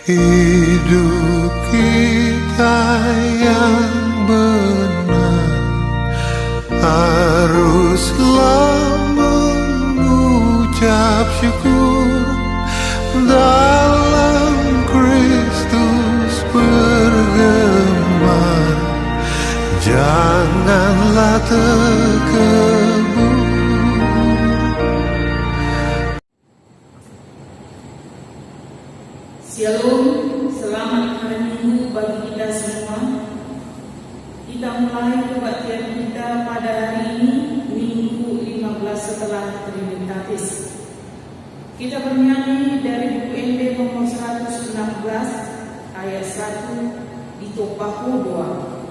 Hidup kita yang benar haruslah mengucap syukur dalam Kristus bergema. Janganlah terkebur. Shalom, selamat hari Minggu bagi kita semua. Kita mulai kebaktian kita pada hari ini, Minggu 15 setelah Trinitatis. Kita bernyanyi dari buku ND nomor 116 ayat 1 di Topaku 2.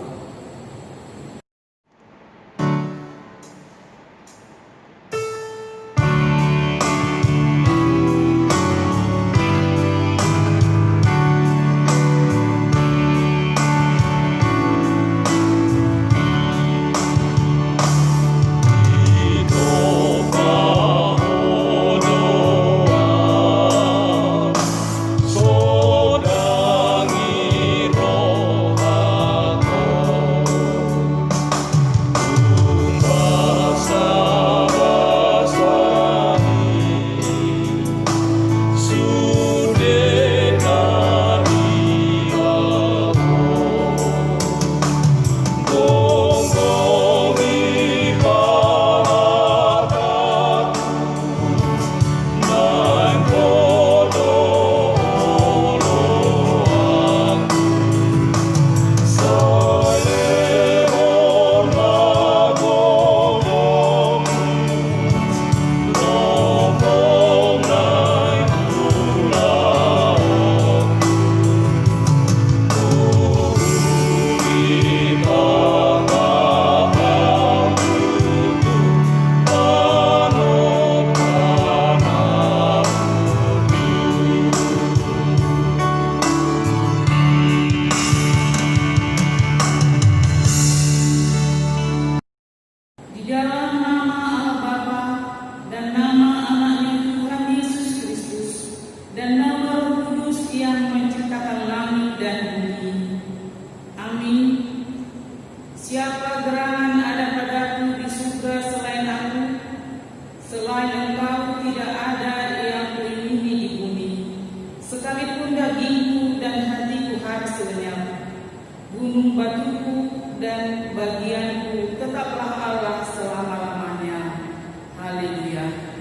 Siapa gerangan ada padaku di surga selain aku? Selain Engkau tidak ada yang kuingini di bumi. Sekalipun dagingku dan hatiku harus lenyap, gunung batuku dan bagianku tetaplah Allah selama-lamanya. Haleluya.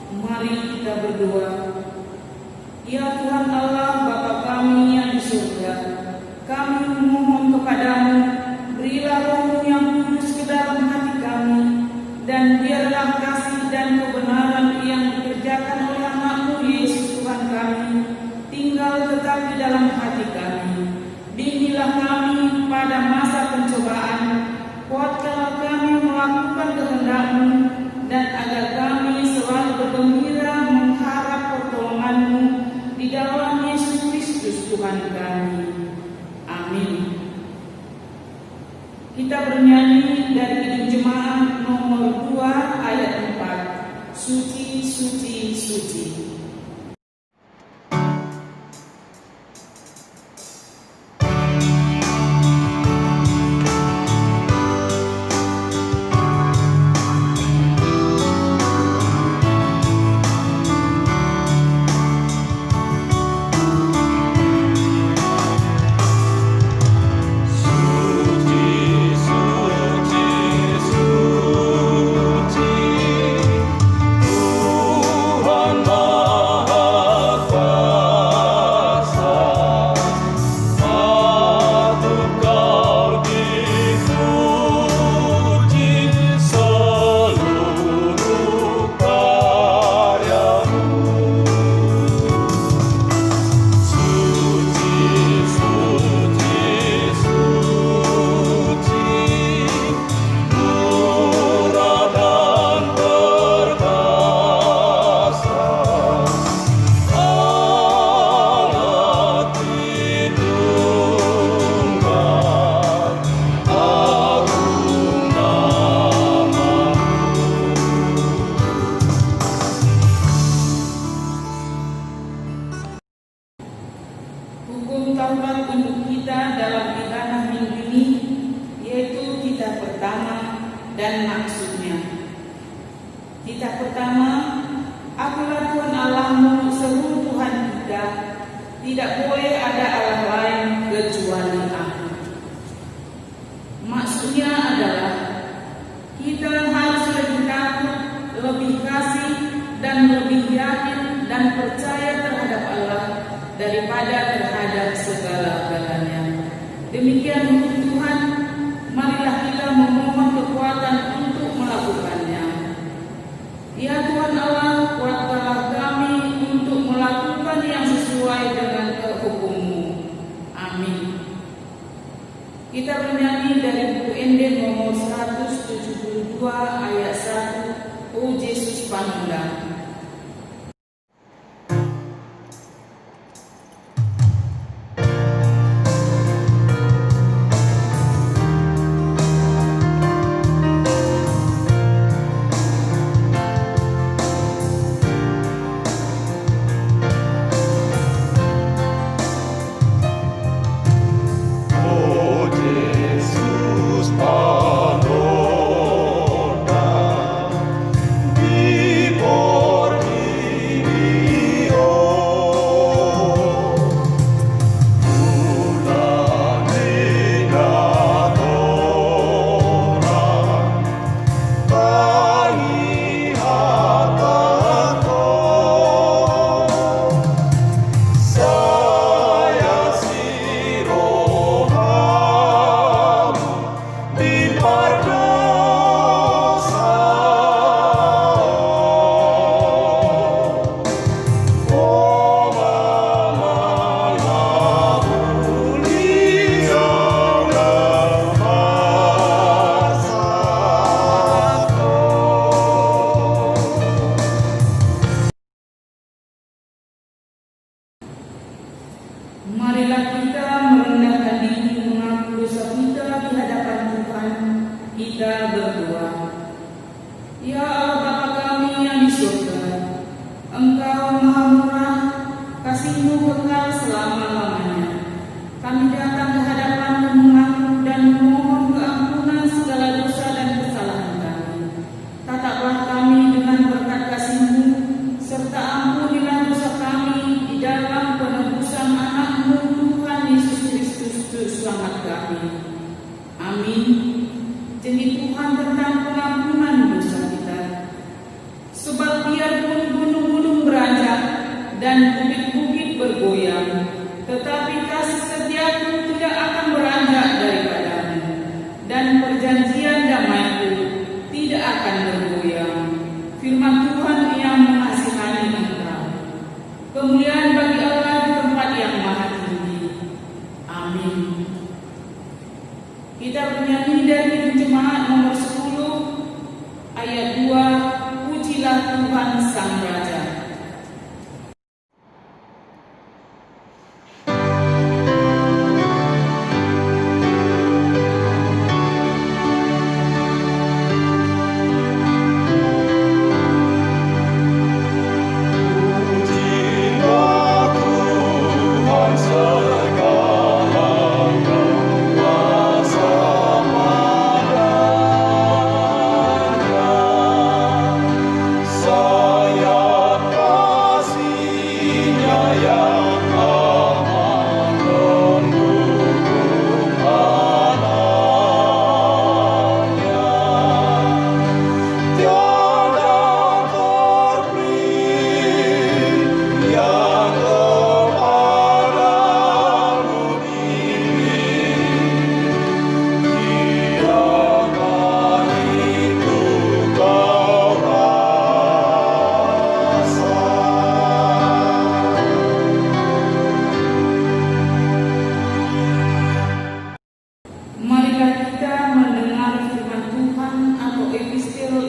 Mari kita berdoa. Ya Tuhan Allah, Bapa kami yang di surga, kami memohon kepadamu, berilah Roh-Mu yang kudus ke dalam hati kami, dan biarlah kasih dan kebenaran yang dikerjakan oleh anak-Mu Yesus Tuhan kami tinggal tetap di dalam hati kami. Bimbinglah kami pada masa pencobaan, kuatkanlah kami melakukan kehendak-Mu, dan agar kami selalu bergembira mengharap pertolongan-Mu di dalam Yesus Kristus Tuhan kami. Amin. Kita bernyanyi dari Kidung Jemaat nomor 2 ayat 4. Suci, suci, suci. Tuhan lebih yakin dan percaya terhadap Allah daripada terhadap segala-galanya. Demikian untuk Tuhan, marilah kita memohon kekuatan untuk melakukannya. Ya Tuhan Allah, kuatkanlah kami untuk melakukan yang sesuai dengan hukum-Mu. Amin. Kita bernyanyi dari buku Enden nomor 172 ayat 1, O Yesus Panunda. Marilah kita merendahkan diri mengaku dosa kita di hadapan Tuhan. Kita berdoa. Ya Allah Bapa kami yang di surga, Engkau Maha Murah, kasih-Mu kekal selama-lamanya. Kami datang ke hadapan-Mu mengaku dan memohon keampunan segala dosa dan kesalahan kami. Tataplah kami dengan berkat kasih-Mu, serta ampunilah dosa kami di dalam penebusan anak-Mu Tuhan Yesus Kristus Juru Selamat kami. Amin. Demi Tuhan tentang pengampunan dosa kita. Sebab biarpun gunung-gunung beranjak dan bukit-bukit bergoyang, tetapi kasih setia-Mu tidak akan beranjak daripada-Mu, dan perjanjian damai-Ku tidak akan bergoyang. Firman Tuhan yang mengasihani Engkau. Kemuliaan bagi Allah di tempat yang maha tinggi. Amin. Kita bernyanyi dari jemaat nomor 10 ayat 2, Pujilah Tuhan Sang Raja.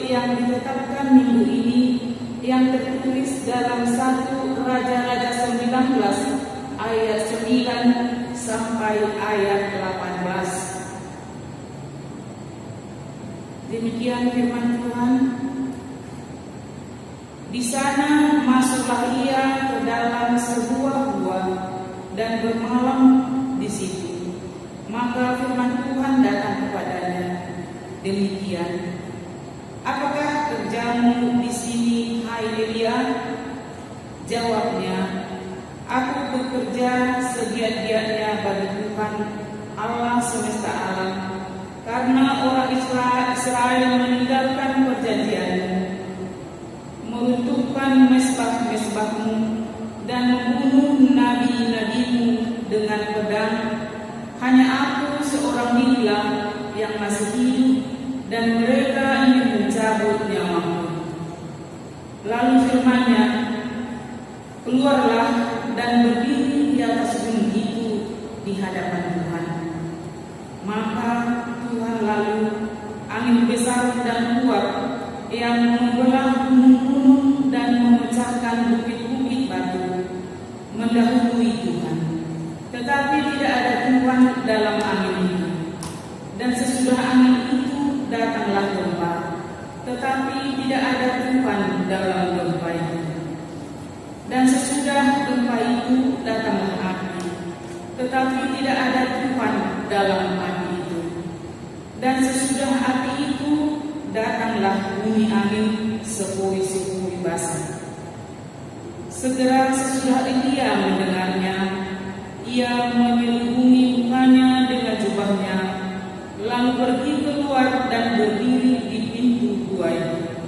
Yang ditetapkan minggu ini yang tertulis dalam 1 Raja-Raja 19 ayat 9 sampai ayat 18. Demikian firman Tuhan. Di sana masuklah ia ke dalam sebuah gua dan bermalam di situ. Maka firman Tuhan datang kepadanya, demikian, apakah kerjamu di sini, hai Elia? Jawabnya, aku bekerja segiat-giatnya bagi Tuhan Allah semesta alam, karena orang Israel meninggalkan perjanjianmu, meruntuhkan mesbah-mesbahmu, dan membunuh nabi-nabimu dengan pedang. Hanya aku seorang dirilah yang masih hidup, dan mereka ingin mencabut nyawaku. Lalu firman-Nya, keluarlah dan berdiri di atas gunung itu di hadapan Tuhan. Maka Tuhan lalu angin besar dan kuat yang membelah gunung-gunung dan memecahkan bukit-bukit batu mendahului Tuhan. Tetapi tidak ada Tuhan dalam angin itu. Dan sesudah angin itu datanglah gempa. Tetapi tidak ada Tuhan dalam gempa itu. Dan sesudah gempa itu datanglah api. Tetapi tidak ada Tuhan dalam api itu. Dan sesudah api itu datanglah bunyi angin sepoi-sepoi basah. Segera sesudah Elia mendengarnya, ia menyelubungi mukanya dengan jubahnya, lalu pergi keluar dan berdiri di pintu gua itu.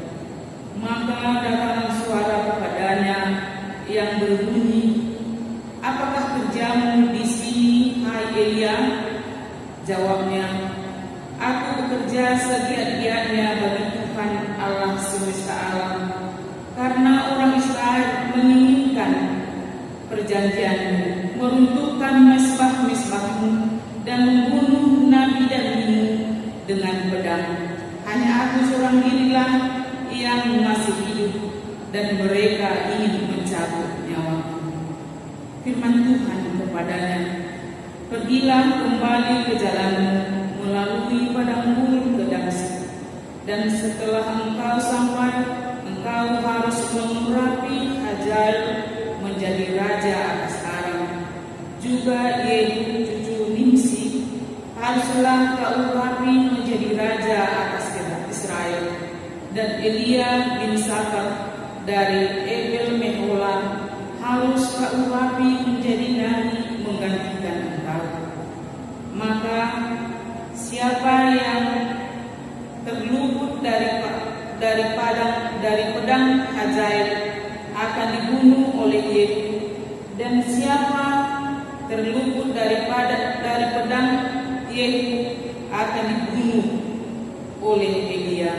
Maka datanglah suara kepadanya yang berbunyi, apakah kerjamu di sini, hai Elia? Jawabnya, aku bekerja segiat-giatnya bagi Tuhan Allah semesta alam, karena orang Israel menginginkan perjanjianmu, meruntuhkan mesbah-mesbahmu, dan membunuh nabi-nabimu dengan pedang. Hanya aku seorang dirilah yang masih hidup, dan mereka ingin mencabut nyawaku. Firman Tuhan kepadanya, pergilah kembali ke jalanmu melalui padang gurun ke Damsyik, dan setelah engkau sampai, engkau harus mengurapi Hazael menjadi raja atas Aram. Juga Yehu cucu Nimsi haruslah kau urapi menjadi raja atas Israel. Dan Elia bin Safat dari Ebel Mehola harus kau urapi menjadi nabi menggantikan engkau. Maka siapa yang terluput dari pedang Hazael akan dibunuh oleh Yehu, dan siapa terluput dari pedang Yehu akan dibunuh oleh Elia.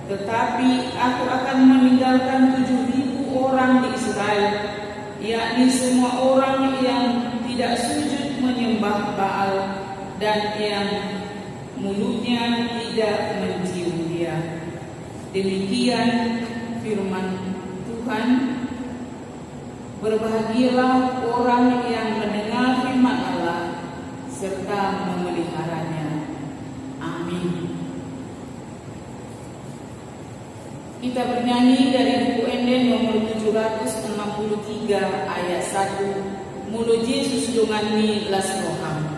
Tetapi aku akan meninggalkan 7.000 orang di Israel, yakni semua orang yang tidak sujud menyembah Baal dan yang mulutnya tidak mencium dia. Demikian firman Tuhan. Berbahagialah orang yang mendengar firman Allah serta memeliharanya. Amin. Kita bernyanyi dari buku Enden nomor 763 ayat 1. Mulut Yesus dengan mi las roham.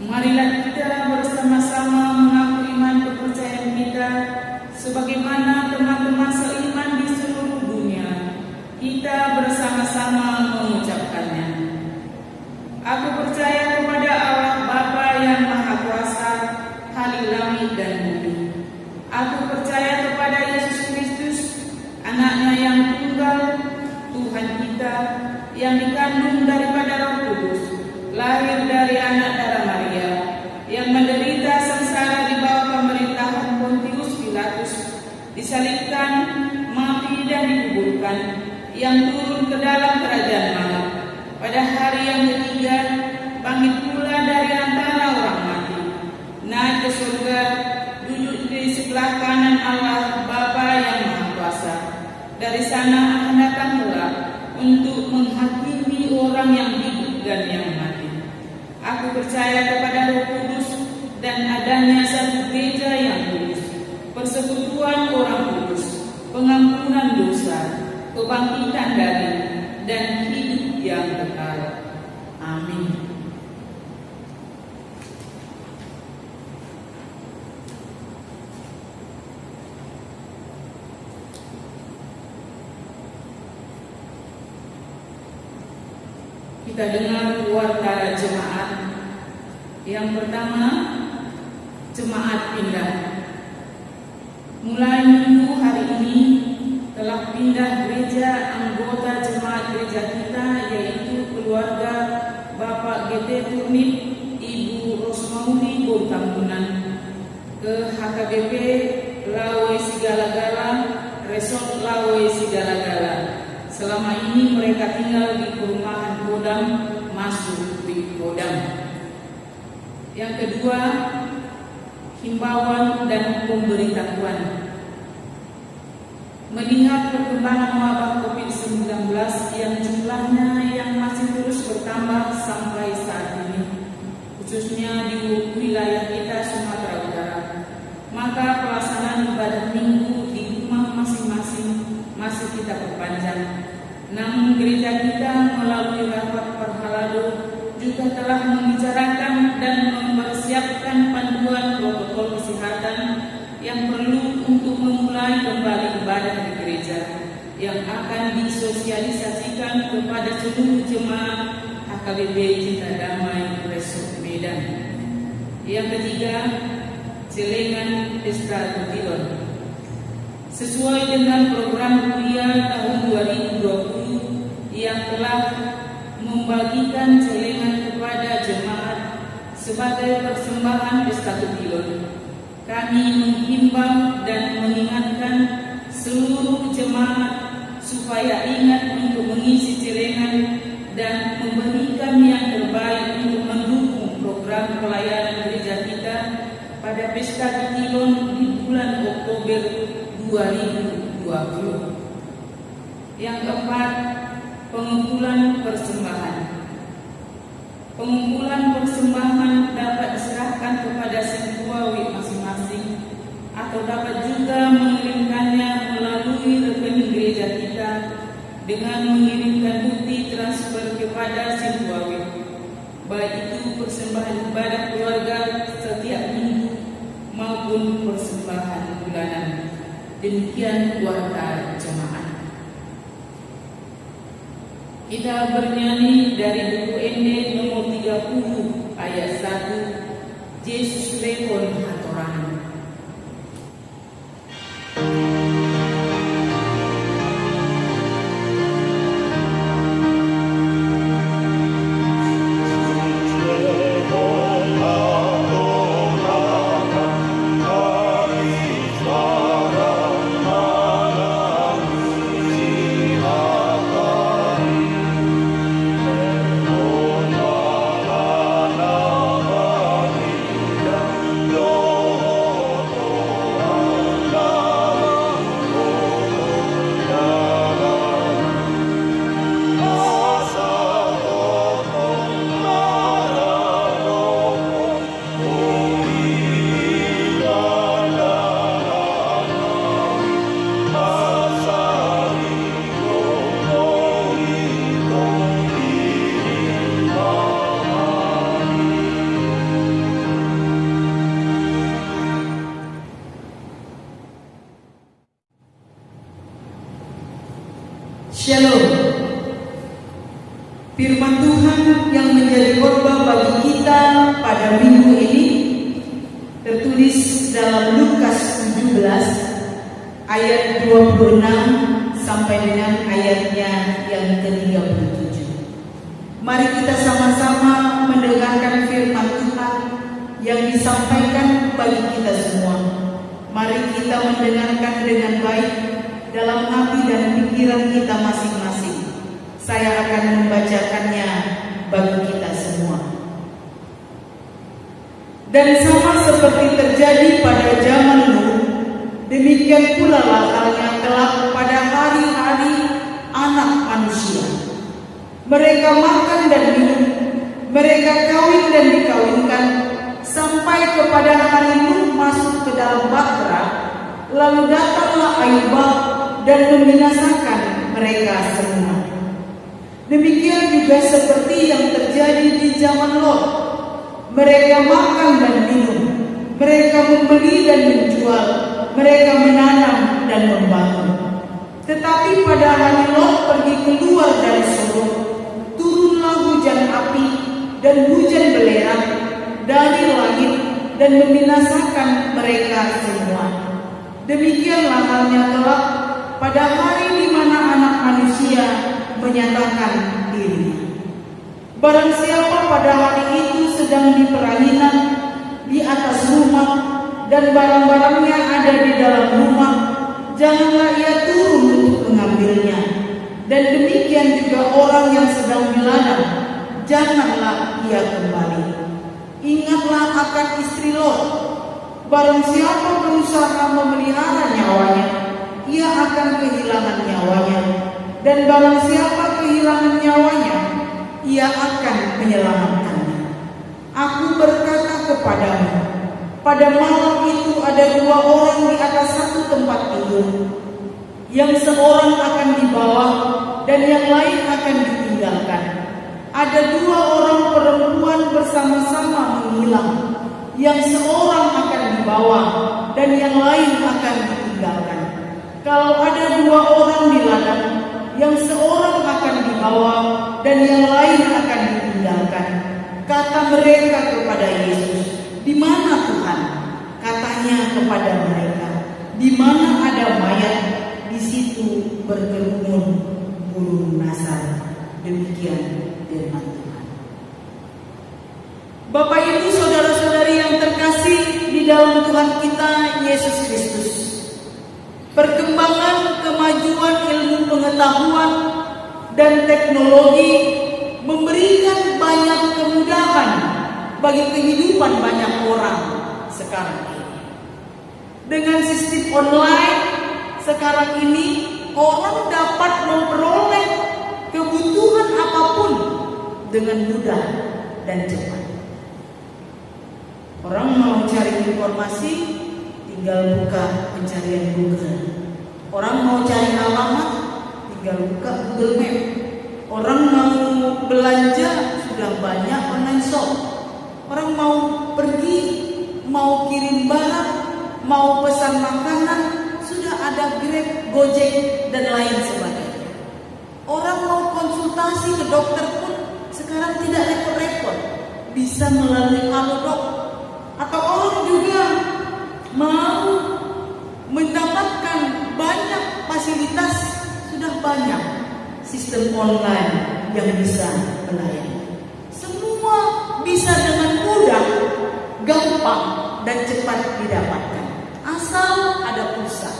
Marilah kita bersama-sama mengaku iman kepercayaan kita sebagaimana teman-teman seiman di seluruh dunia. Kita bersama-sama mengucapkannya. Aku percaya kepada Allah Bapa yang Maha Kuasa, Khalil langit dan bumi. Aku percaya kepada Yesus Kristus, Anaknya yang tunggal, Tuhan kita, yang dikandung daripada Roh Kudus, lahir dari anak darah Maria, yang menderita sengsara di bawah disalibkan, mati dan dikuburkan, yang turun ke dalam kerajaan maut. Pada hari yang ketiga, bangkit pula dari antara orang mati, naik ke surga, duduk di sebelah kanan Allah Bapa yang Maha Kuasa. Dari sana akan datang pula untuk menghakimi orang yang hidup dan yang mati. Aku percaya kepada Roh Kudus dan adanya satu gereja yang kudus, persekutuan orang kudus, pengampunan dosa, kebangkitan dari dan hidup yang kekal. Amin. Kita dengar warta jemaat. Yang pertama, jemaat pindah. Mulai minggu hari ini telah pindah gereja anggota jemaat gereja kita, yaitu keluarga Bapak GT Turnip, Ibu Rosmauli Bortambunan, ke HKBP Lawe Sigala-Gala, Resort Lawe Sigala-Gala. Selama ini mereka tinggal di perumahan Kodam, masuk di Kodam. Yang kedua, himbauan dan pemberitahuan. Melihat perkembangan wabah COVID-19 yang jumlahnya yang masih terus bertambah sampai saat ini, khususnya di wilayah kita Sumatera Utara, maka pelaksanaan ibadah minggu di rumah masing-masing masih kita perpanjang. Namun gereja kita melalui rapat Parhalado juga telah membicarakan dan mempersiapkan panduan protokol kesehatan yang perlu untuk memulai kembali ibadah di gereja, yang akan disosialisasikan kepada seluruh jemaat HKBP Cinta Damai Resort Medan. Yang ketiga, celengan Pesta Kutilon. Sesuai dengan program kuliah tahun 2020 yang telah membagikan celengan kepada jemaat sebagai persembahan Pesta Kutilon, kami menghimbau dan mengingatkan seluruh jemaat supaya ingat untuk mengisi celengan dan memberikan yang terbaik untuk mendukung program pelayanan gereja kita pada Pesta Kutilon di bulan Oktober 2020. Yang keempat, pengumpulan persembahan. Pengumpulan persembahan dapat diserahkan kepada siswawi masing-masing atau dapat juga mengirimkannya melalui rekening gereja kita dengan mengirimkan bukti transfer kepada siswawi, baik itu persembahan ibadah keluarga setiap minggu maupun persembahan bulanan. Demikian warta jemaat. Kita bernyanyi dari buku Ende nomor 30 ayat 1, Yesus lekon hatoran. Shalom. Firman Tuhan yang menjadi khotbah bagi kita pada minggu ini tertulis dalam Lukas 17 ayat 26 sampai dengan ayatnya yang ke-37. Mari kita sama-sama mendengarkan firman Tuhan yang disampaikan bagi kita semua. Mari kita mendengarkan dengan baik dalam hati dan pikiran kita masing-masing. Saya akan membacakannya bagi kita semua. Dan sama seperti terjadi pada zaman Nuh, demikian pula halnya kelak pada hari-hari anak manusia. Mereka makan dan minum, mereka kawin dan dikawinkan, sampai kepada hari Nuh masuk ke dalam bahtera, lalu datanglah air bah dan membinasakan mereka semua. Demikian juga seperti yang terjadi di zaman Lot. Mereka makan dan minum, mereka membeli dan menjual, mereka menanam dan membangun. Tetapi pada hari Lot pergi keluar dari Sodom, turunlah hujan api dan hujan belerang dari langit dan membinasakan mereka semua. Demikianlah halnya kelak pada hari di mana anak manusia menyatakan dirinya. Barang siapa pada hari itu sedang di perainan di atas rumah dan barang-barangnya ada di dalam rumah, janganlah ia turun untuk mengambilnya. Dan demikian juga orang yang sedang di ladang, janganlah ia kembali. Ingatlah akan istri Lot. Barang siapa berusaha memelihara nyawanya, ia akan kehilangan nyawanya. Dan barang siapa kehilangan nyawanya, ia akan menyelamatkannya. Aku berkata kepadamu, pada malam itu ada dua orang di atas satu tempat tidur, yang seorang akan dibawa dan yang lain akan ditinggalkan. Ada dua orang perempuan bersama-sama menghilang, yang seorang akan dibawa dan yang lain akan ditinggalkan. Kalau ada dua orang di ladang, yang seorang akan dibawa dan yang lain akan ditinggalkan. Kata mereka kepada Yesus, "Di mana Tuhan?" Katanya kepada mereka, "Di mana ada mayat, di situ berkerumun burung nasar." Demikian firman Tuhan. Bapak Ibu saudara-saudari yang terkasih di dalam Tuhan kita Yesus Kristus, perkembangan kemajuan ilmu pengetahuan dan teknologi memberikan banyak kemudahan bagi kehidupan banyak orang sekarang ini. Dengan sistem online sekarang ini, orang dapat memperoleh kebutuhan apapun dengan mudah dan cepat. Orang mau cari informasi, tinggal buka pencarian Google. Orang mau cari alamat, tinggal buka Google Map. Orang mau belanja, sudah banyak online shop. Orang mau pergi, mau kirim barang, mau pesan makanan, sudah ada Grab, Gojek, dan lain sebagainya. Orang mau konsultasi ke dokter pun sekarang tidak repot-repot, bisa melalui Halodoc. Atau orang juga mau mendapatkan banyak fasilitas, sudah banyak sistem online yang bisa melayani. Semua bisa dengan mudah, gampang, dan cepat didapatkan. Asal ada pulsa,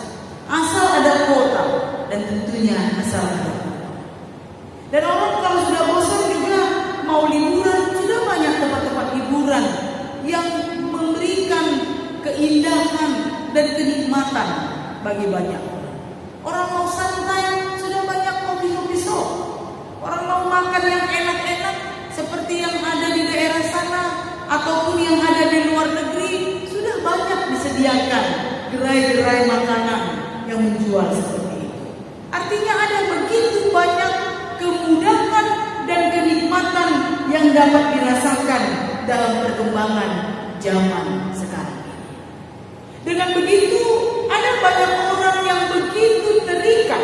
asal ada kuota, dan tentunya asal ada uang. Dan orang kalau sudah bosan juga mau liburan, sudah banyak tempat-tempat hiburan yang memberikan keindahan dan kenikmatan bagi banyak orang. Orang mau santai, sudah banyak kopi-kopi shop. Orang mau makan yang enak-enak seperti yang ada di daerah sana ataupun yang ada di luar negeri, sudah banyak disediakan gerai-gerai makanan yang menjual seperti itu. Artinya ada begitu banyak kemudahan dan kenikmatan yang dapat dirasakan dalam perkembangan zaman sekarang ini. Dengan begitu, ada banyak orang yang begitu terikat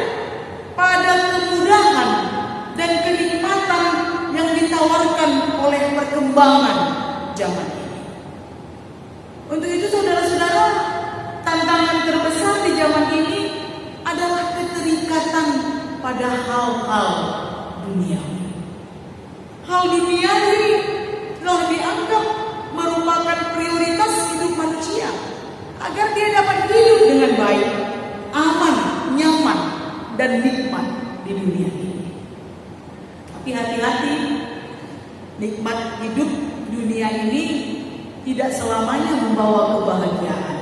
pada kemudahan dan kenikmatan yang ditawarkan oleh perkembangan zaman ini. Untuk itu saudara-saudara, tantangan terbesar di zaman ini adalah keterikatan pada hal-hal duniawi. Hal duniawi telah dianggap merupakan prioritas hidup manusia. agar dia dapat hidup dengan baik, aman, nyaman, dan nikmat di dunia ini. Tapi hati-hati, nikmat hidup dunia ini tidak selamanya membawa kebahagiaan.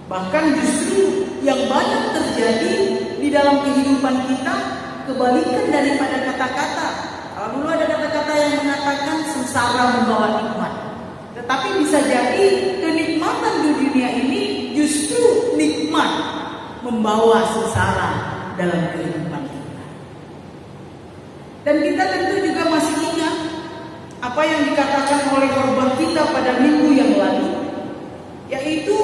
Bahkan justru yang banyak terjadi di dalam kehidupan kita kebalikan daripada kata-kata. Kalau dulu ada kata-kata yang mengatakan sengsara membawa nikmat, tetapi bisa jadi kenikmatan di dunia ini justru nikmat membawa sengsara dalam kehidupan kita. Dan kita tentu juga masih ingat apa yang dikatakan oleh khotbah kita pada minggu yang lalu, yaitu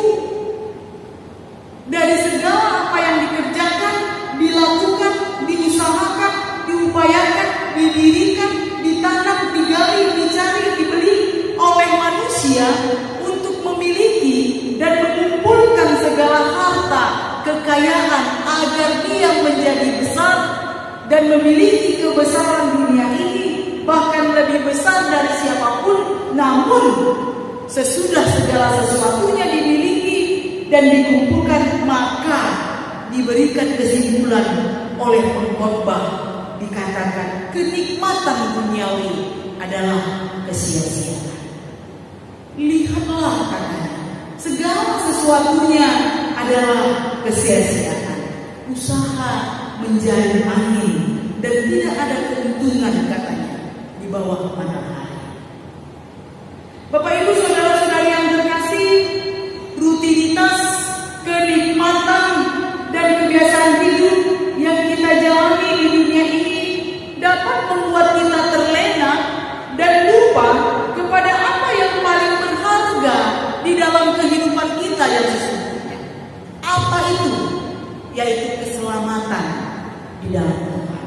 dari segala apa yang dikerjakan, dilakukan, diusahakan, diupayakan, didirikan, ditanam, digali, dicari, dibeli oleh manusia untuk memiliki dan mengumpulkan segala harta, kekayaan agar dia menjadi besar dan memiliki kebesaran dunia ini, bahkan lebih besar dari siapapun. Namun sesudah segala sesuatunya dimiliki dan dikumpulkan, maka diberikan kesimpulan oleh pengkhotbah, dikatakan kenikmatan duniawi adalah kesia-siaan. Lihatlah, katanya, segala sesuatunya adalah kesia-siaan. Usaha menjadi angin dan tidak ada keuntungan, katanya, di bawah matahari. Bapak Ibu saudara-saudari yang terkasih, rutinitas, kenikmatan, dan kebiasaan hidup yang kita jalani di dunia ini dapat membuat kita terlena dan lupa kepada apa yang paling berharga di dalam kehidupan kita yang sesungguhnya. Apa itu? Yaitu keselamatan di dalam Tuhan.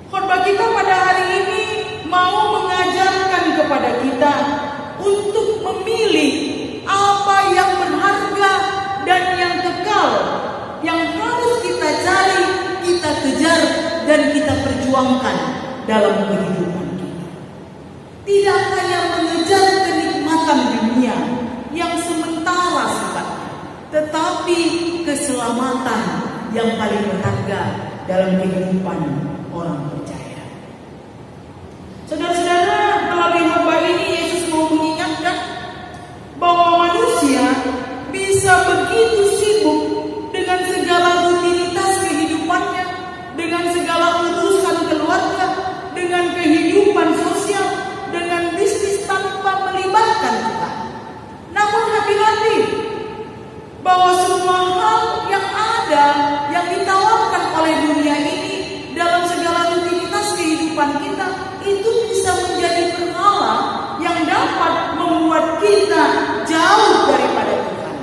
Khotbah kita pada hari ini mau mengajarkan kepada kita untuk memilih apa yang berharga dan yang kekal, yang harus kita cari, kita kejar, dan kita perjuangkan dalam kehidupan kita. Tidak hanya mengejar kenikmatan dunia yang sementara sifatnya, tetapi keselamatan yang paling berharga dalam kehidupan orang percaya. Saudara-saudara, melalui khotbah ini Yesus mau mengingatkan bahwa manusia bisa begitu sibuk dengan segala rutinitas kehidupannya, dengan segala urusan keluarga, dengan kehidupan sosial, dengan bisnis tanpa melibatkan Tuhan. Namun hati-hati, bahwa semua hal yang ada, yang ditawarkan oleh dunia ini dalam segala rutinitas kehidupan kita, itu bisa menjadi berhala yang dapat membuat kita jauh daripada Tuhan,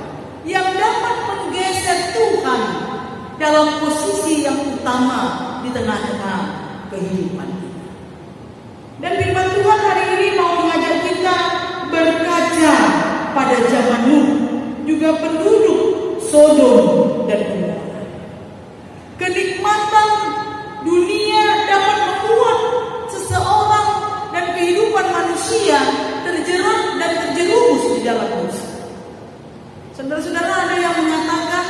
yang dapat menggeser Tuhan dalam posisi yang utama di tengah-tengah kehidupan kita. Dan firman Tuhan hari ini mau mengajak kita berkaca pada zaman Nuh, juga penduduk Sodom dan Gomora. Kenikmatan dunia dapat membuat seseorang dan kehidupan manusia terjerat dan terjerumus di dalam dosa. Saudara-saudara, ada yang mengatakan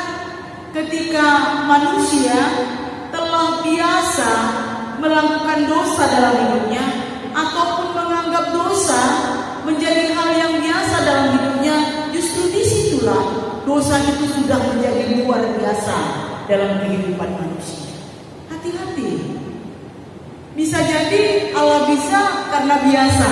ketika manusia telah biasa melakukan dosa dalam hidupnya, ataupun menganggap dosa menjadi hal yang biasa dalam hidupnya, justru disitulah dosa itu sudah menjadi luar biasa dalam kehidupan manusia. Hati-hati, bisa jadi Allah bisa karena biasa.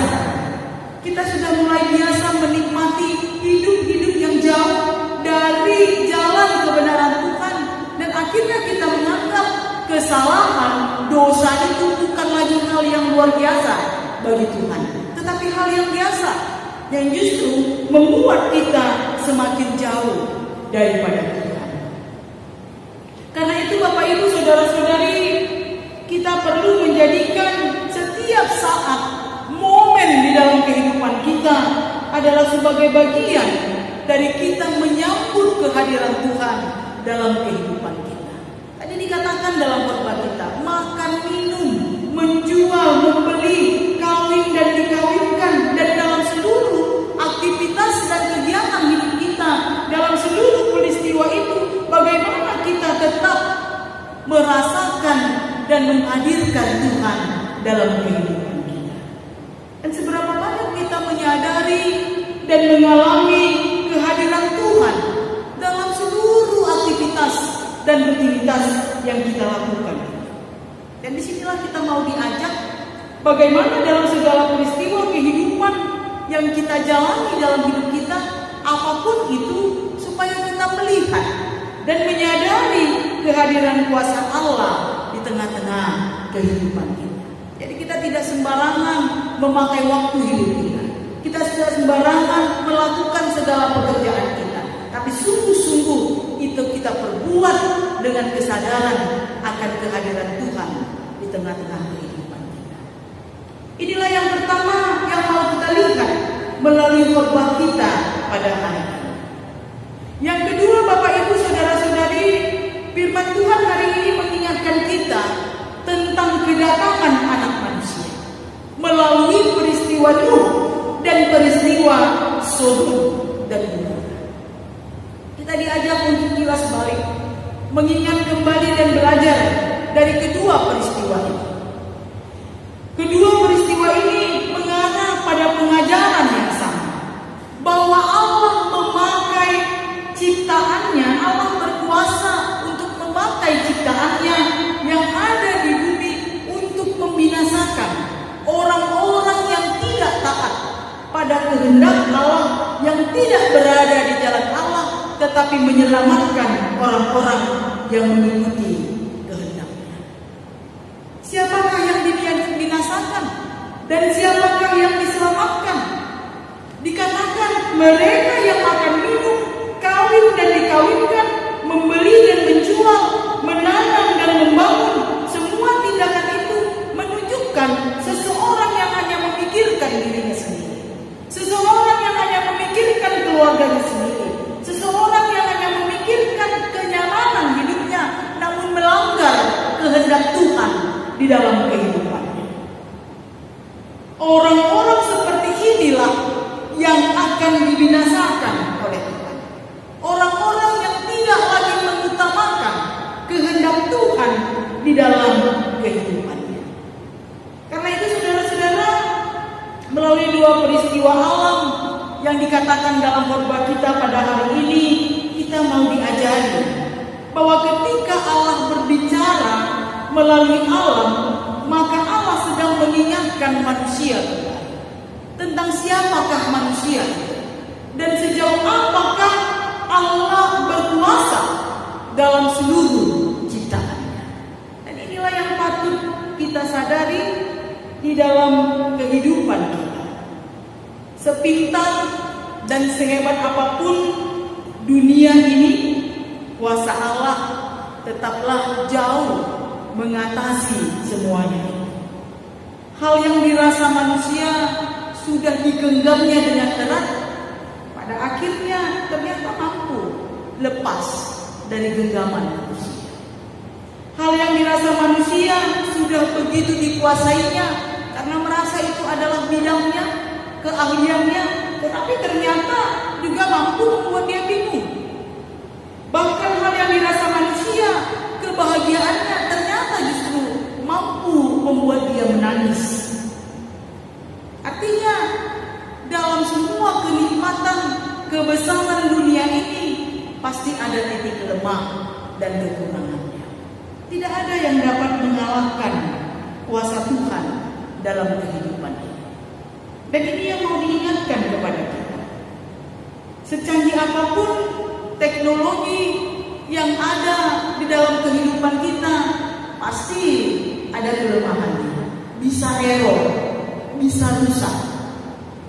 Kita sudah mulai biasa menikmati hidup-hidup yang jauh dari jalan kebenaran Tuhan, dan akhirnya kita menganggap kesalahan, dosa itu bukan lagi hal yang luar biasa bagi Tuhan, tetapi hal yang biasa yang justru membuat kita semakin jauh daripada Tuhan. Karena itu Bapak Ibu saudara-saudari, kita perlu menjadikan setiap saat, momen di dalam kehidupan kita adalah sebagai bagian dari kita menyambut kehadiran Tuhan dalam kehidupan kita. Tadi dikatakan dalam khotbah kita, makan, minum, menjual, membeli, kawin dan dikawinkan, dan dalam seluruh aktivitas dan kegiatan hidup kita merasakan dan menghadirkan Tuhan dalam kehidupan kita. Dan seberapa banyak kita menyadari dan mengalami kehadiran Tuhan dalam seluruh aktivitas dan rutinitas yang kita lakukan. Dan disinilah kita mau diajak bagaimana dalam segala peristiwa kehidupan yang kita jalani dalam hidup kita, apapun itu, supaya kita melihat dan menyadari kehadiran kuasa Allah di tengah-tengah kehidupan kita. Jadi kita tidak sembarangan memakai waktu hidup kita. Kita tidak sembarangan melakukan segala pekerjaan kita. Tapi sungguh-sungguh itu kita perbuat dengan kesadaran akan kehadiran Tuhan di tengah-tengah kehidupan kita. Inilah yang pertama yang mau kita lihat melalui khotbah kita pada hari ini. Yang kedua, Bapak Ibu Saudara-saudari, firman Tuhan hari ini mengingatkan kita tentang kedatangan Anak Manusia melalui peristiwa Nuh dan peristiwa Sodom dan Gomora. Kita diajak untuk kilas balik, mengingat kembali dan belajar dari kedua peristiwa ini. Kedua peristiwa ini mengarah pada pengajaran yang sama, bahwa Allah memakai ciptaannya, Allah berkuasa untuk memakai ciptaannya yang ada di bumi untuk membinasakan orang-orang yang tidak taat pada kehendak Allah, yang tidak berada di jalan Allah, tetapi menyelamatkan orang-orang yang mengikuti kehendaknya. Siapakah yang dibinasakan dan siapakah yang diselamatkan? Dikatakan mereka yang akan minum, kawin dan dikawinkan, membeli dan menjual, menanam dan membangun, semua tindakan itu menunjukkan seseorang yang hanya memikirkan dirinya sendiri, seseorang yang hanya memikirkan keluarganya sendiri, seseorang yang hanya memikirkan kenyamanan hidupnya, namun melanggar kehendak Tuhan di dalam kehidupannya. Orang-orang seperti inilah yang akan dibinasakan oleh Tuhan. Orang-orang yang tidak lagi mengutamakan kehendak Tuhan di dalam kehidupannya. Karena itu saudara-saudara, melalui dua peristiwa alam yang dikatakan dalam khotbah kita pada hari ini, kita mau diajari bahwa ketika Allah berbicara melalui alam, maka Allah sedang mengingatkan manusia tentang siapakah manusia dan sejauh apakah Allah berkuasa dalam seluruh ciptaannya. Dan inilah yang patut kita sadari di dalam kehidupan kita. Sepintar dan sehebat apapun dunia ini, kuasa Allah tetaplah jauh mengatasi semuanya. Hal yang dirasa manusia sudah digenggamnya dengan erat, pada akhirnya ternyata mampu lepas dari genggaman manusia. Hal yang dirasa manusia sudah begitu dikuasainya karena merasa itu adalah bidangnya, keahliannya, tetapi ternyata juga mampu membuat dia bingung. Bahkan hal yang dirasa manusia, kebahagiaannya ternyata justru mampu membuat dia menangis. Artinya dalam semua kenikmatan, kebesaran dunia ini pasti ada titik lemah dan kekurangannya. Tidak ada yang dapat mengalahkan kuasa Tuhan dalam kehidupan ini. Dan ini yang mau diingatkan kepada kita. Secanggih apapun teknologi yang ada di dalam kehidupan kita, pasti ada kelemahannya. Bisa error, bisa rusak.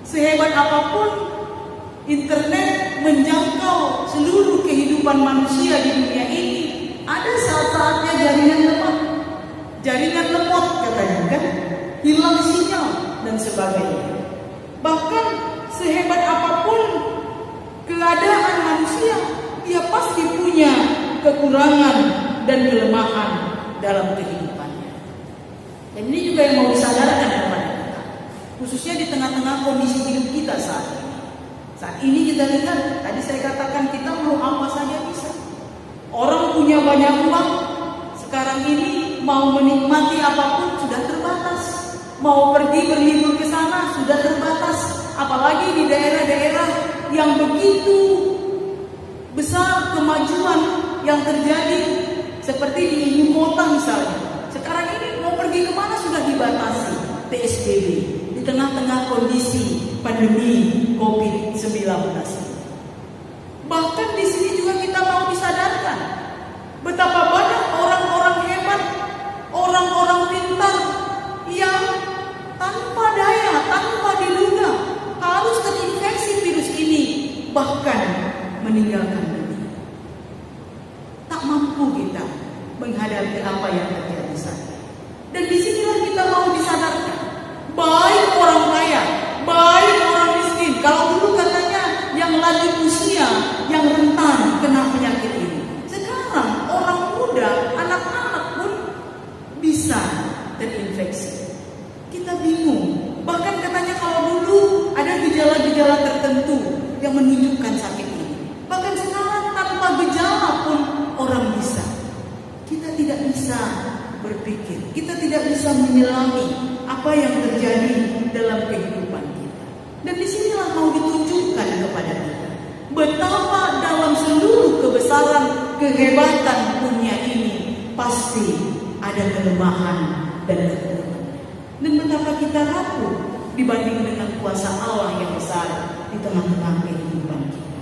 Sehebat apapun internet menjangkau seluruh kehidupan manusia di dunia ini, ada saat-saatnya jaringan lemot katanya kan, hilang sinyal dan sebagainya. Bahkan sehebat apapun keadaan manusia, dia pasti punya kekurangan dan kelemahan dalam kehidupannya. Dan ini juga yang mau disadarkan kepada kita, khususnya di tengah-tengah kondisi hidup kita saat ini. Saat ini kita lihat, tadi saya katakan kita mau apa saja bisa. Orang punya banyak uang, sekarang sekarang ini mau menikmati apapun sudah terbatas. Mau pergi berlibur ke sana sudah terbatas. Apalagi di daerah-daerah yang begitu besar kemajuan yang terjadi, seperti di ibu kota misalnya. Sekarang ini mau pergi kemana sudah dibatasi PSBB di tengah-tengah kondisi pandemi COVID-19. Bahkan di sini juga kita mau disadarkan betapa banyak orang-orang hebat, orang-orang pintar yang tanpa daya, tanpa diduga harus terinfeksi virus ini, bahkan meninggalkan dunia. Tak mampu kita menghadapi apa yang terjadi saat ini. Dan disinilah kita mau disadarkan, baik orang kaya, baik orang miskin. Kalau dulu katanya yang lanjut usia, yang rentan kena penyakit ini. Sekarang orang muda, anak-anak pun bisa terinfeksi. Kita bingung. Bahkan katanya kalau dulu ada gejala-gejala tertentu yang menunjukkan sakit ini. Bahkan sekarang tanpa gejala pun orang bisa. Kita tidak bisa berpikir, kita tidak bisa menyelami apa yang terjadi dalam kehidupan kita. Dan disinilah mau ditunjukkan kepada kita betapa dalam seluruh kebesaran, kehebatan dunia ini pasti ada kelemahan dan kekurangan. Dan betapa kita rapuh dibanding dengan kuasa Allah yang besar di tengah-tengah kehidupan kita.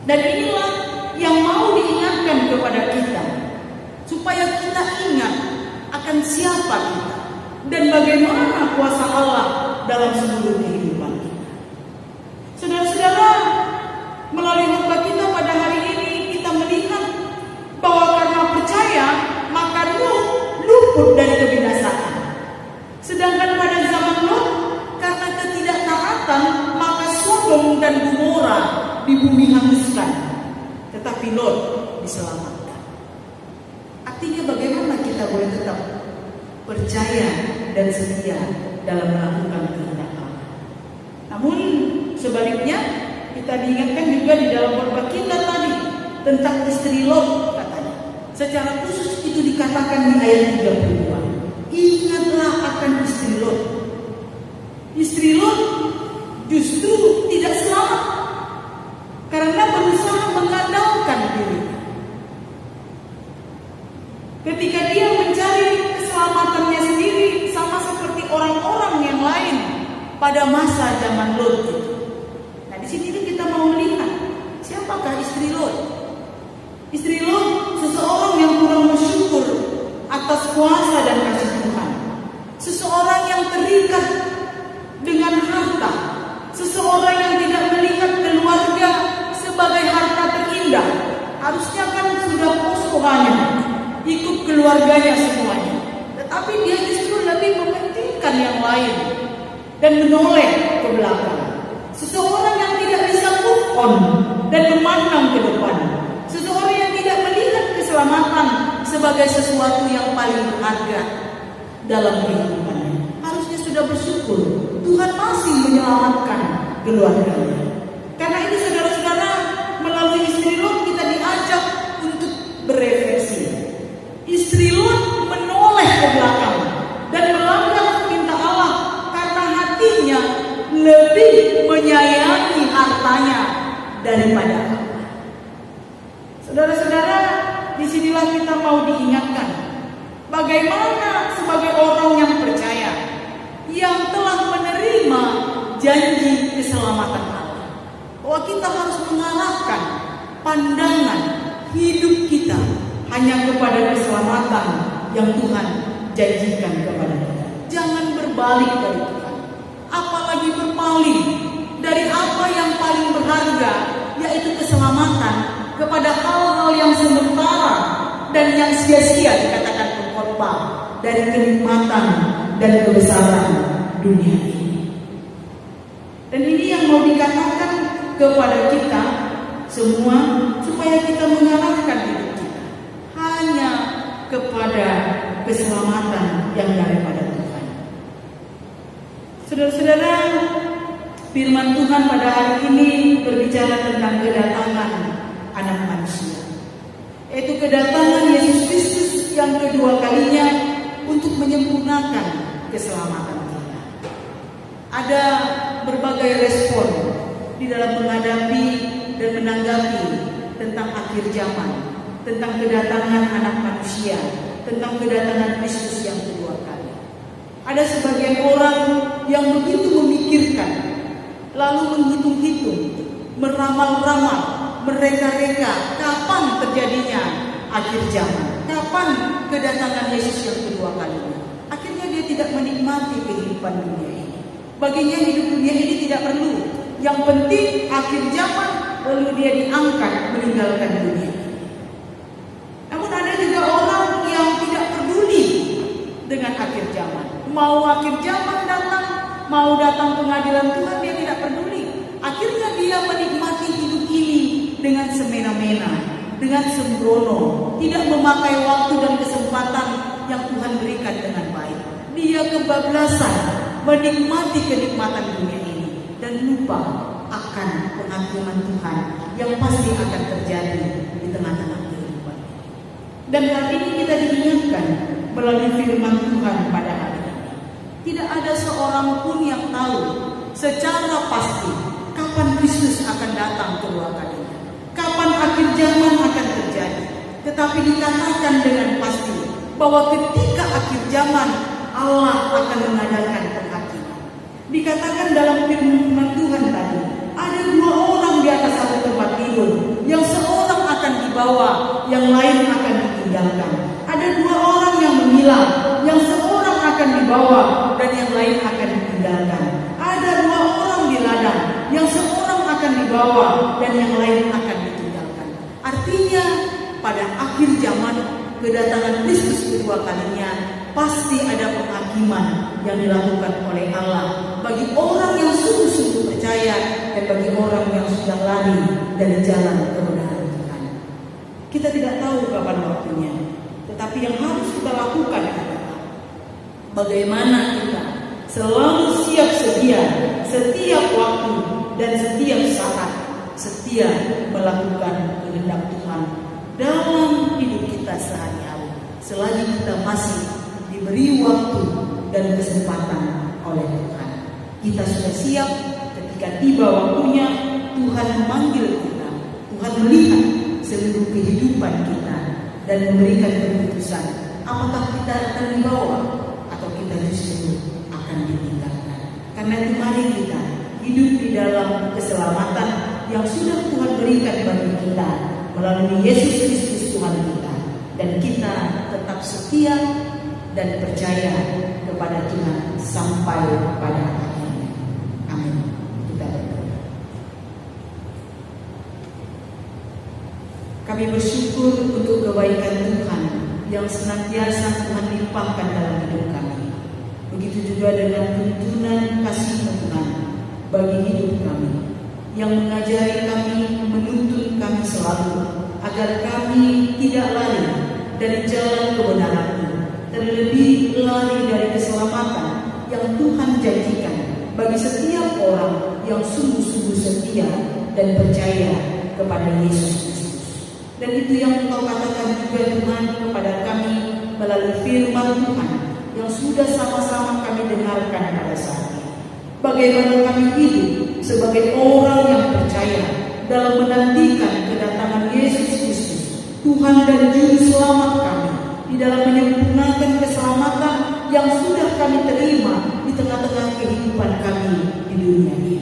Dan inilah yang mau diingatkan kepada kita, supaya kita ingat akan siapa kita dan bagaimana kuasa Allah dalam seluruh kehidupan kita. Saudara-saudara, melalui khotbah kita pada hari ini kita melihat bahwa karena percaya maka Nuh luput dari kebinasaan. Sedangkan pada zaman Lot, karena ketidaktaatan maka Sodom dan Gomora di bumi hanguskan, tetapi Lot diselamatkan. Artinya bagaimana kita boleh tetap percaya dan setia dalam melakukan kehendak Allah. Namun sebaliknya kita diingatkan juga di dalam khotbah kita tadi tentang istri Lot katanya. Secara khusus itu dikatakan di ayat 32. Ingatlah akan istri Lot. Istri Lot justru tidak selamat karena berusaha mengandalkan diri. Ketika dia mencari keselamatannya sendiri, sama seperti orang-orang yang lain pada masa zaman Lot itu. Nah, di sini kita mau melihat siapakah istri Lot. Istri Lot seseorang yang kurang bersyukur atas kuasa dan kasih Tuhan. Seseorang yang terikat dengan harta. Seseorang yang tidak melihat keluarga sebagai harta terindah. Harusnya kan sudah poskohannya, ikut keluarganya semuanya. Tetapi dia justru lebih mementingkan yang lain dan menoleh ke belakang. Seseorang yang tidak bisa move on dan memandang ke depan. Seseorang yang tidak melihat keselamatan sebagai sesuatu yang paling berharga dalam kehidupannya. Harusnya sudah bersyukur Tuhan masih menyelamatkan keluarganya. Karena ini saudara-saudara, melalui istri Lot kita diajak untuk berefleksi. Istri Lot menoleh ke belakang dan melanggar perintah Allah karena hatinya lebih menyayangi hartanya daripada Allah. Saudara-saudara, disinilah kita mau diingatkan bagaimana sebagai orang yang percaya, yang telah menerima janji keselamatan Allah, bahwa kita harus mengarahkan pandangan hidup kita hanya kepada keselamatan yang Tuhan janjikan kepada kita. Jangan berbalik dari Tuhan, apalagi berpaling dari apa yang paling berharga, yaitu keselamatan, kepada hal-hal yang sementara dan yang sia-sia, dikatakan pengkhotbah, dari kenikmatan dan kebesaran dunia ini. Dan ini yang mau dikatakan kepada kita semua, supaya kita mengarahkan hidup kita hanya kepada keselamatan yang daripada Tuhan. Saudara-saudara, firman Tuhan pada hari ini berbicara tentang kedatangan Anak Manusia, yaitu kedatangan Yesus Kristus yang yang kedua kalinya untuk menyempurnakan keselamatan kita. Ada berbagai respon di dalam menghadapi dan menanggapi tentang akhir zaman, tentang kedatangan anak manusia, tentang kedatangan Kristus yang kedua kali. Ada sebagian orang yang begitu memikirkan, lalu menghitung-hitung, meramal-ramal, mereka-reka kapan terjadinya akhir zaman, kapan kedatangan Yesus yang kedua kalinya. Akhirnya dia tidak menikmati kehidupan dunia ini. Baginya hidup dunia ini tidak perlu. Yang penting akhir zaman, lalu dia diangkat meninggalkan dunia ini. Namun ada juga orang yang tidak peduli dengan akhir zaman. Mau akhir zaman datang, mau datang pengadilan Tuhan, dia tidak peduli. Akhirnya dia menikmati hidup ini dengan semena-mena, dengan sembrono, tidak memakai waktu dan kesempatan yang Tuhan berikan dengan baik. Dia kebablasan menikmati kenikmatan dunia ini dan lupa akan penghakiman Tuhan yang pasti akan terjadi di tengah-tengah kehidupan. Dan hal ini kita diingatkan melalui firman Tuhan pada hari ini. Tidak ada seorang pun yang tahu secara pasti kapan Kristus akan datang kedua kalinya, kapan akhir zaman akan terjadi. Tetapi dikatakan dengan pasti bahwa ketika akhir zaman Allah akan mengadakan penghakiman. Dikatakan dalam firman Tuhan tadi, ada dua orang di atas satu tempat tidur, yang seorang akan dibawa, yang lain akan ditinggalkan. Ada dua orang yang memilah, yang seorang akan dibawa dan yang lain akan ditinggalkan. Ada dua orang di ladang, yang seorang akan dibawa dan yang lain akan ditinggalkan. Artinya pada akhir zaman kedatangan Kristus kedua kalinya pasti ada penghakiman yang dilakukan oleh Allah bagi orang yang sungguh-sungguh percaya dan bagi orang yang sudah lari dari jalan kebenaran Tuhan. Kita tidak tahu kapan waktunya, tetapi yang harus kita lakukan adalah bagaimana kita selalu siap sedia setiap waktu dan setiap saat setia melakukan kehendak Tuhan dalam hidup kita sehari-hari, selagi kita masih diberi waktu dan kesempatan oleh Tuhan. Kita sudah siap ketika tiba waktunya Tuhan memanggil kita. Tuhan melihat seluruh kehidupan kita dan memberikan keputusan apakah kita akan dibawa atau kita justru akan ditinggalkan. Karena itu mari kita hidup di dalam keselamatan yang sudah Tuhan berikan bagi kita melalui Yesus Kristus Tuhan kita, dan kita tetap setia dan percaya kepada Tuhan sampai pada akhirnya. Amin. Kita berdoa. Kami bersyukur untuk kebaikan Tuhan yang senantiasa Tuhan limpahkan dalam hidup kami. Begitu juga dengan tuntunan kasih Tuhan bagi hidup kami, yang mengajari kami, menuntun kami selalu agar kami tidak lari dari jalan kebenaran-Mu, terlebih lari dari keselamatan yang Tuhan janjikan bagi setiap orang yang sungguh-sungguh setia dan percaya kepada Yesus Kristus. Dan itu yang Engkau katakan juga Tuhan kepada kami melalui firman Tuhan yang sudah sama-sama kami dengarkan pada saat ini. Bagaimana kami hidup sebagai orang yang percaya dalam menantikan kedatangan Yesus Kristus, Tuhan dan Juru Selamat kami, di dalam menyempurnakan keselamatan yang sudah kami terima di tengah-tengah kehidupan kami di dunia ini.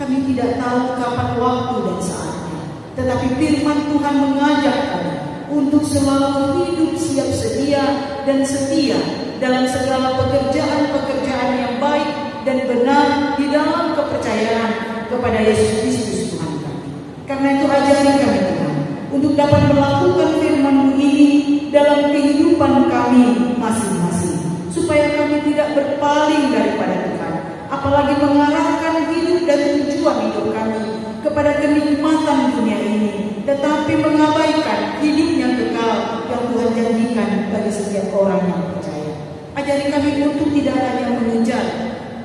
Kami tidak tahu kapan waktu dan saatnya, tetapi firman Tuhan mengajak kami untuk selalu hidup siap sedia dan setia dalam segala pekerjaan-pekerjaan yang baik dan benar di dalam kepercayaan kepada Yesus Kristus Tuhan kami. Karena itu ajari kami Tuhan untuk dapat melakukan firman-Mu ini dalam kehidupan kami masing-masing, supaya kami tidak berpaling daripada Tuhan, apalagi mengarahkan hidup dan tujuan hidup kami kepada kenikmatan dunia ini, tetapi mengabaikan hidup yang kekal yang Tuhan janjikan bagi setiap orang yang percaya. Ajari kami untuk tidak hanya mengejar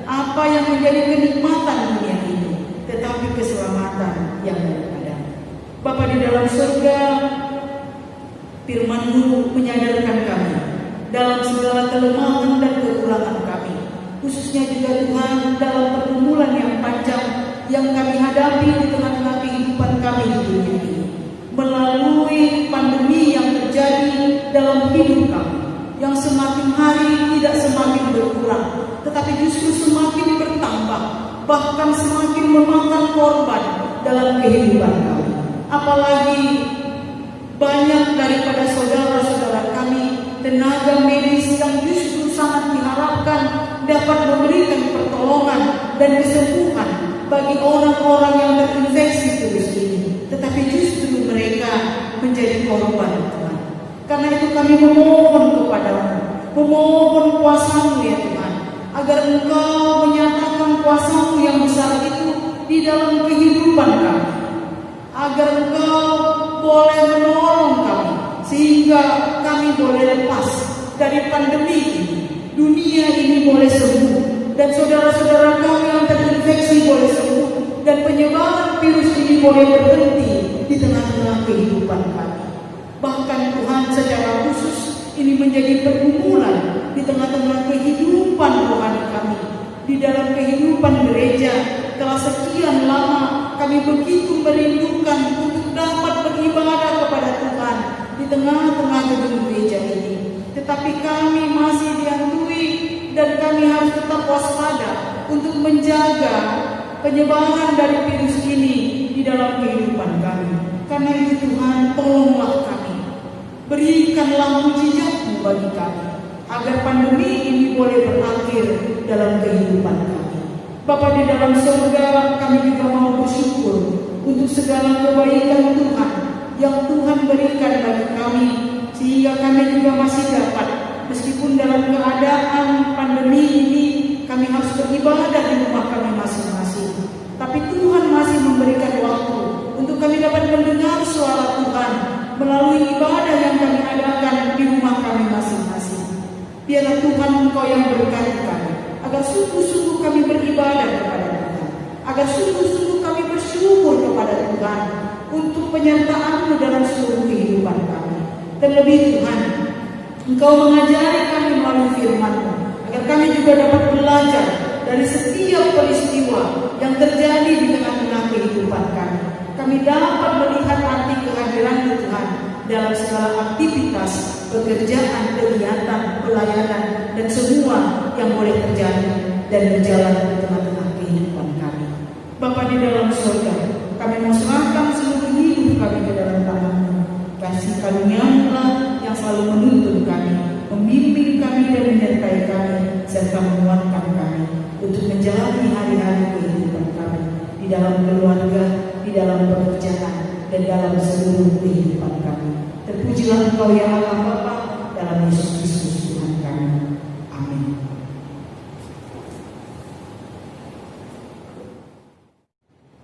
apa yang menjadi kenikmatan dunia ini, tetapi keselamatan yang daripada Bapa di dalam surga. Firman-Mu menyadarkan kami dalam segala kelemahan dan kekurangan kami, khususnya juga Tuhan dalam pergumulan yang panjang yang kami hadapi di tengah-tengah kehidupan kami di dunia ini, melalui pandemi yang terjadi dalam hidup kami, yang semakin hari tidak semakin berkurang, tetapi justru semakin bertambah, bahkan semakin memakan korban dalam kehidupan kami. Apalagi banyak daripada saudara-saudara kami, tenaga medis yang justru sangat diharapkan dapat memberikan pertolongan dan kesembuhan bagi orang-orang yang terinfeksi virus ini, tetapi justru mereka menjadi korban, Tuhan. Karena itu kami memohon kepadamu, memohon kuasa-Mu ya Tuhan, agar Engkau menyatakan kuasa-Mu yang besar itu di dalam kehidupan kami, agar Engkau boleh menolong kami, sehingga kami boleh lepas dari pandemi ini, dunia ini boleh sembuh, dan saudara-saudara kami yang terinfeksi boleh sembuh, dan penyebaran virus ini boleh berhenti di tengah-tengah kehidupan kami. Bahkan Tuhan, secara khusus ini menjadi pergumulan di tengah-tengah kehidupan rohani kami, di dalam kehidupan gereja. Telah sekian lama kami begitu merindukan untuk dapat beribadah kepada Tuhan di tengah-tengah gedung gereja ini, tetapi kami masih dihantui dan kami harus tetap waspada untuk menjaga penyebaran dari virus ini di dalam kehidupan kami. Karena itu Tuhan, tolonglah kami, berikanlah mujizat-Mu bagi kami, agar pandemi ini boleh berakhir dalam kehidupan kami. Bapa di dalam surga, kami juga mau bersyukur untuk segala kebaikan Tuhan yang Tuhan berikan bagi kami, sehingga kami juga masih dapat, meskipun dalam keadaan pandemi ini kami harus beribadah di rumah kami masing-masing, tapi Tuhan masih memberikan waktu untuk kami dapat mendengar suara Tuhan melalui ibadah yang kami adakan di rumah kami masing-masing. Biarlah Tuhan Engkau yang berkati kami, agar sungguh-sungguh kami beribadah kepada Tuhan, agar sungguh-sungguh kami bersyukur kepada Tuhan untuk penyertaan-Mu dalam seluruh kehidupan kami. Terlebih Tuhan, Engkau mengajari kami melalui firman-Mu, agar kami juga dapat belajar dari setiap peristiwa yang terjadi di tengah-tengah kehidupan kami. Kami dapat melihat arti kehadiran Tuhan dalam segala aktivitas, pekerjaan, kegiatan, pelayanan, dan semua yang boleh terjadi dan berjalan di tengah-tengah kehidupan kami. Bapa di dalam surga, kami mau serahkan seluruh hidup kami ke dalam tangan-Mu. Kasih karunia-Mu yang selalu menuntun kami, membimbing kami dan menyertai kami, serta menguatkan kami untuk menjalani hari-hari kehidupan kami di dalam keluarga, di dalam pekerjaan, dan dalam seluruh kehidupan kami. Terpujilah Engkau ya Allah Bapa, dalam Yesus Kristus Tuhan kami. Amin.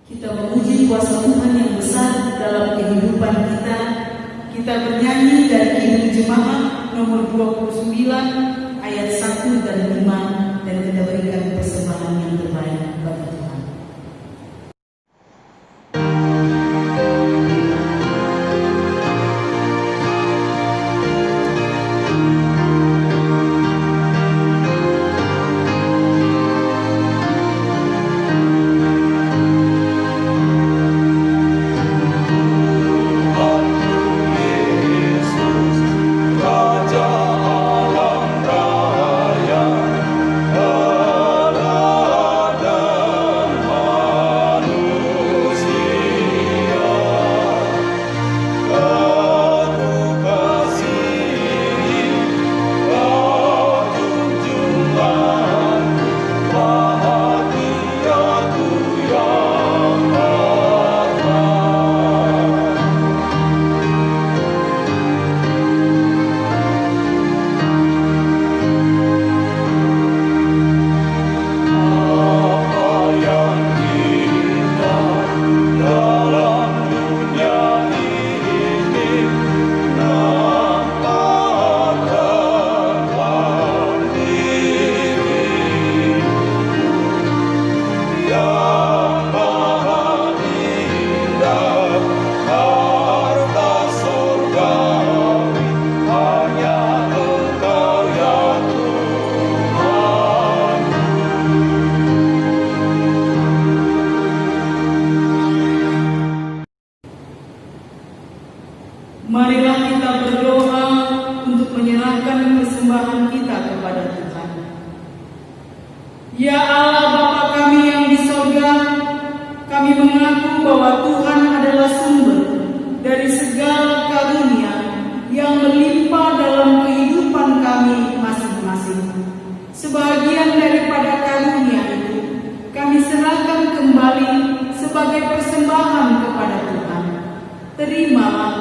Kita memuji kuasa Tuhan yang besar dalam kehidupan kita. Kita bernyanyi dari Kidung Jemaat nomor 29 ayat 1 dan 5, dan kita berikan persembahan yang terbaik bagi Tuhan. Raja alam raya, Allah kita berdoa untuk menyerahkan persembahan kita kepada Tuhan. Ya Allah Bapa kami yang di sorga, kami mengaku bahwa Tuhan adalah sumber dari segala karunia yang melimpah dalam kehidupan kami masing-masing. Sebagian daripada karunia itu kami serahkan kembali sebagai persembahan kepada Tuhan. Terimalah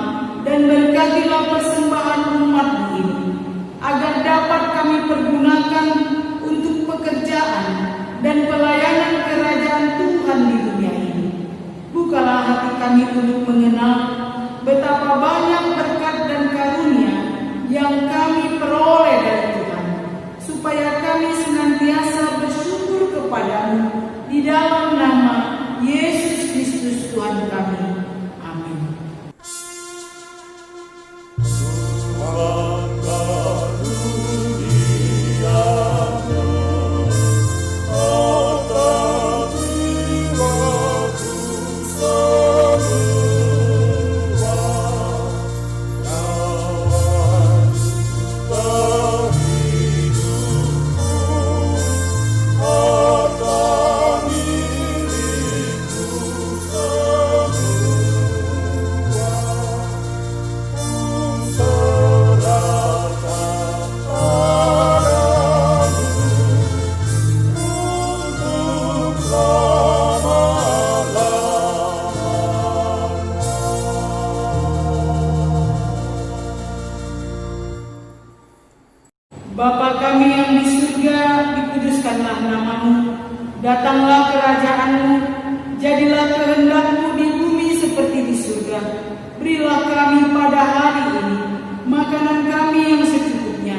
dan berkatilah persembahan umat-Mu ini, agar dapat kami pergunakan untuk pekerjaan dan pelayanan kerajaan Tuhan di dunia ini. Bukalah hati kami untuk mengenal betapa banyak berkat dan karunia yang kami peroleh dari Tuhan, supaya kami senantiasa bersyukur kepada-Mu di dalam nama Yesus Kristus Tuhan kami. Amin. Bapa kami yang di surga, dikuduskanlah nama-Mu, datanglah kerajaan-Mu, jadilah kehendak-Mu di bumi seperti di surga. Berilah kami pada hari ini makanan kami yang secukupnya,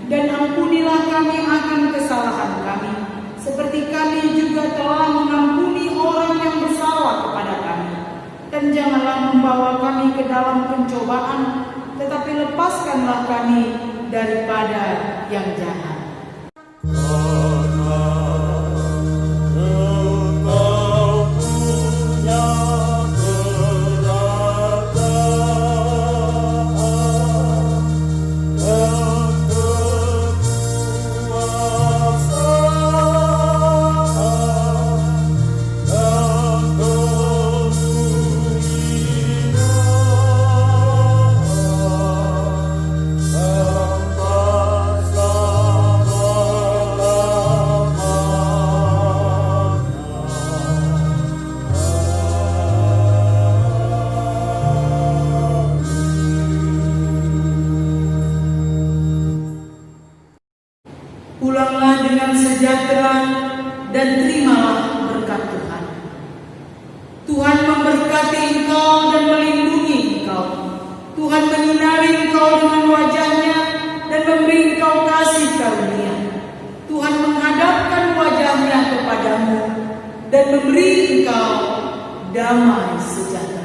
dan ampunilah kami akan kesalahan kami, seperti kami juga telah mengampuni orang yang bersalah kepada kami. Dan janganlah membawa kami ke dalam pencobaan, tetapi lepaskanlah kami daripada yang jahat. Pulanglah dengan sejahtera dan terimalah berkat Tuhan. Tuhan memberkati engkau dan melindungi engkau. Tuhan menyinari engkau dengan wajah-Nya dan memberi engkau kasih karunia. Tuhan menghadapkan wajah-Nya kepadamu dan memberi engkau damai sejahtera.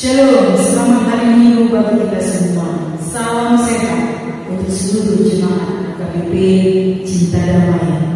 Shalom, selamat hari Minggu bagi kita semua. Salam sehat untuk seluruh jemaat KBP Cinta Damai.